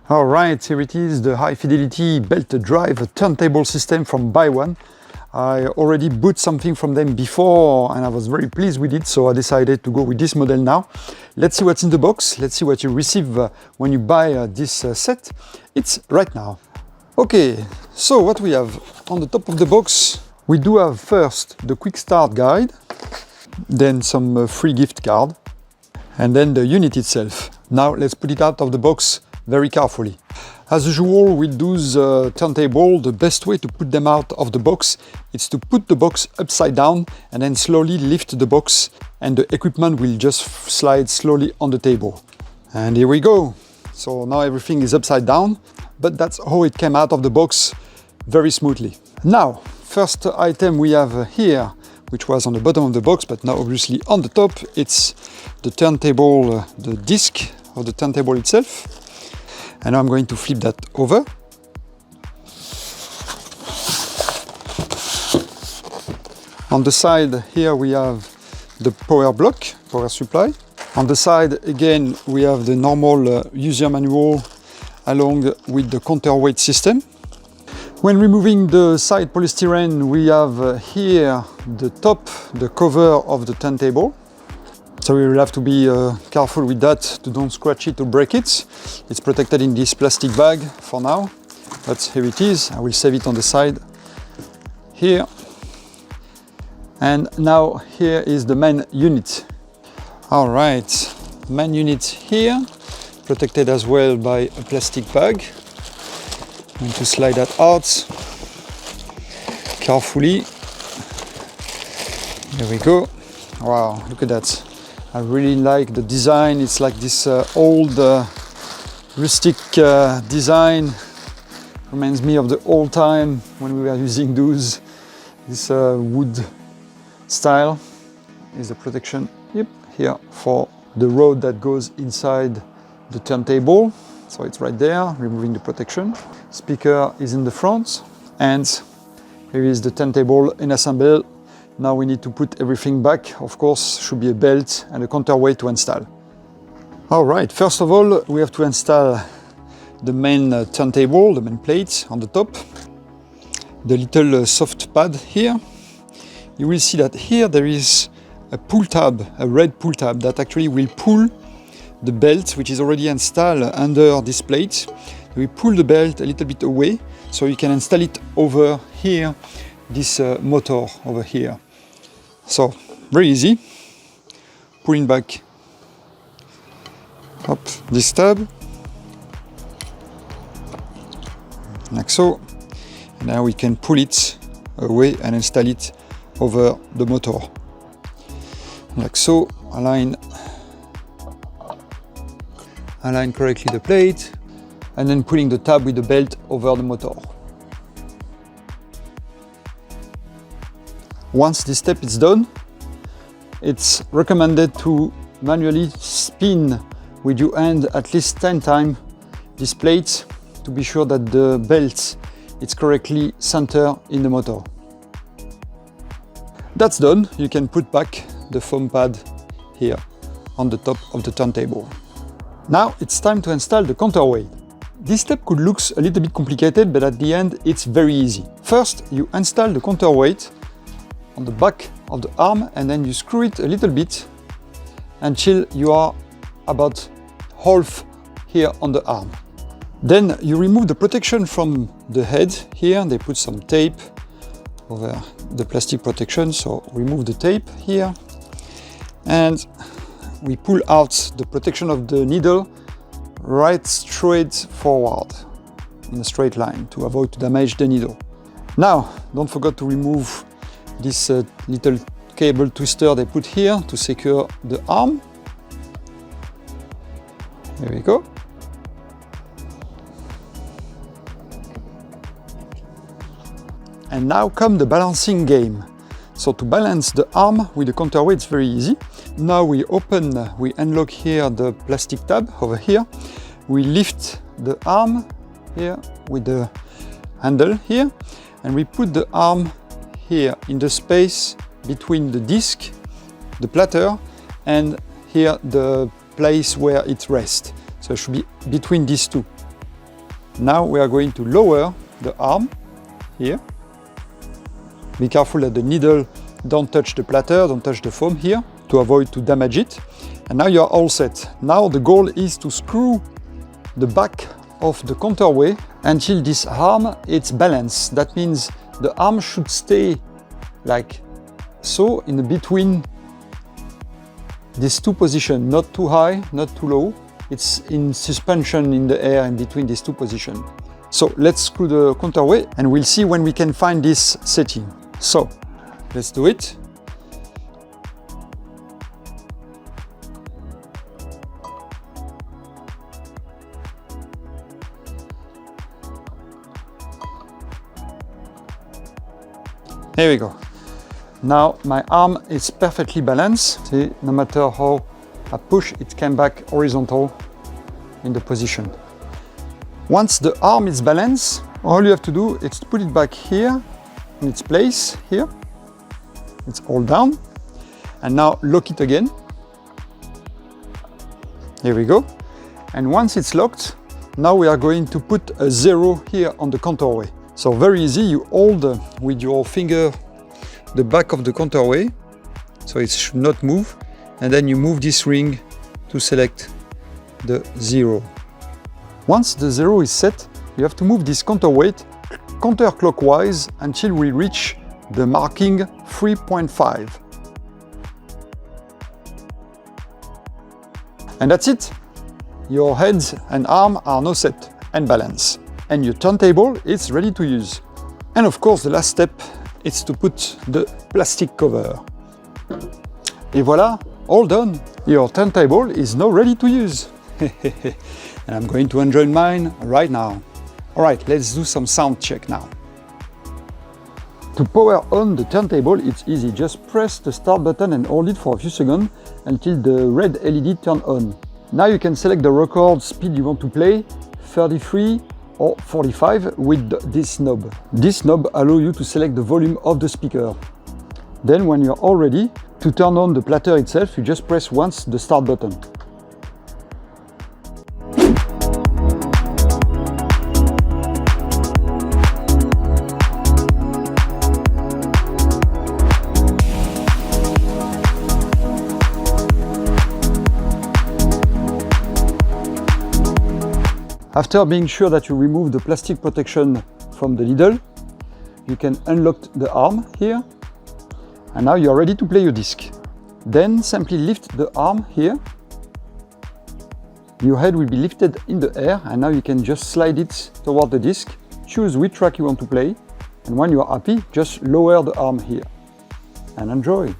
Alright, here it is, the high fidelity belt drive turntable system from Buy One. I already bought something from them before and I was very pleased with it, so I decided to go with this model now. Let's see what's in the box, let's see what you receive when you buy this set. It's right now. Okay, so what we have on the top of the box, we do have first the quick start guide, then some free gift card, and then the unit itself. Now let's put it out of the box very carefully. As usual with those turntable, the best way to put them out of the box is to put the box upside down and then slowly lift the box and the equipment will just slide slowly on the table. And here we go. So now everything is upside down, but that's how it came out of the box very smoothly. Now, first item we have here, which was on the bottom of the box, but now obviously on the top, it's the turntable, the disc of the turntable itself. And now I'm going to flip that over. On the side here we have the power block, power supply. On the side again we have the normal user manual along with the counterweight system. When removing the side polystyrene we have here the top, the cover of the turntable. So we will have to be careful with that to don't scratch it or break it. It's protected in this plastic bag for now, but here it is. I will save it on the side here. And now here is the main unit. All right, main unit here, protected as well by a plastic bag. I'm going to slide that out carefully. There we go. Wow, look at that. I really like the design. It's like this old rustic design. Reminds me of the old time when we were using those. This wood style is the protection here for the rod that goes inside the turntable. So it's right there, removing the protection. Speaker is in the front, and here is the turntable in assemble. Now we need to put everything back. Of course, should be a belt and a counterweight to install. All right, first of all, we have to install the main turntable, the main plate on the top. The little soft pad here. You will see that here there is a pull tab, a red pull tab that actually will pull the belt, which is already installed under this plate. We pull the belt a little bit away so you can install it over here, this motor over here. So, very easy. Pulling back up this tab, like so. And now we can pull it away and install it over the motor. Like so, align correctly the plate, and then pulling the tab with the belt over the motor. Once this step is done, it's recommended to manually spin with your hand at least 10 times this plate to be sure that the belt is correctly centered in the motor. That's done. You can put back the foam pad here on the top of the turntable. Now it's time to install the counterweight. This step could look a little bit complicated, but at the end it's very easy. First, you install the counterweight on the back of the arm, and then you screw it a little bit until you are about half here on the arm. Then you remove the protection from the head here. They put some tape over the plastic protection, so remove the tape here, and we pull out the protection of the needle right straight forward in a straight line to avoid to damage the needle. Now don't forget to remove this little cable twister they put here to secure the arm. There we go. And now come the balancing game. So to balance the arm with the counterweight, it's very easy. Now we unlock here the plastic tab over here. We lift the arm here with the handle here, and we put the arm here in the space between the disc, the platter, and here the place where it rests. So it should be between these two. Now we are going to lower the arm here. Be careful that the needle don't touch the platter, don't touch the foam here to avoid to damage it. And now you're all set. Now the goal is to screw the back of the counterweight until this arm is balanced. That means the arm should stay like so in between these two positions, not too high, not too low. It's in suspension in the air in between these two positions. So let's screw the counterweight and we'll see when we can find this setting. So let's do it. Here we go. Now my arm is perfectly balanced. See, no matter how I push, it came back horizontal in the position. Once the arm is balanced, all you have to do is to put it back here in its place here. It's all down. And now lock it again. Here we go. And once it's locked, now we are going to put a 0 here on the counterweight. So very easy, you hold with your finger the back of the counterweight, so it should not move, and then you move this ring to select the 0. Once the 0 is set, you have to move this counterweight counterclockwise until we reach the marking 3.5. And that's it. Your heads and arm are now set and balanced. And your turntable is ready to use. And of course, the last step is to put the plastic cover. Et voilà, all done. Your turntable is now ready to use. And I'm going to enjoy mine right now. All right, let's do some sound check now. To power on the turntable, it's easy. Just press the start button and hold it for a few seconds until the red LED turns on. Now you can select the record speed you want to play, 33 or 45 with this knob. This knob allows you to select the volume of the speaker. Then when you're all ready to turn on the platter itself, you just press once the start button. After being sure that you remove the plastic protection from the needle, you can unlock the arm here, and now you are ready to play your disc. Then simply lift the arm here. Your head will be lifted in the air, and now you can just slide it toward the disc, choose which track you want to play, and when you are happy, just lower the arm here and enjoy.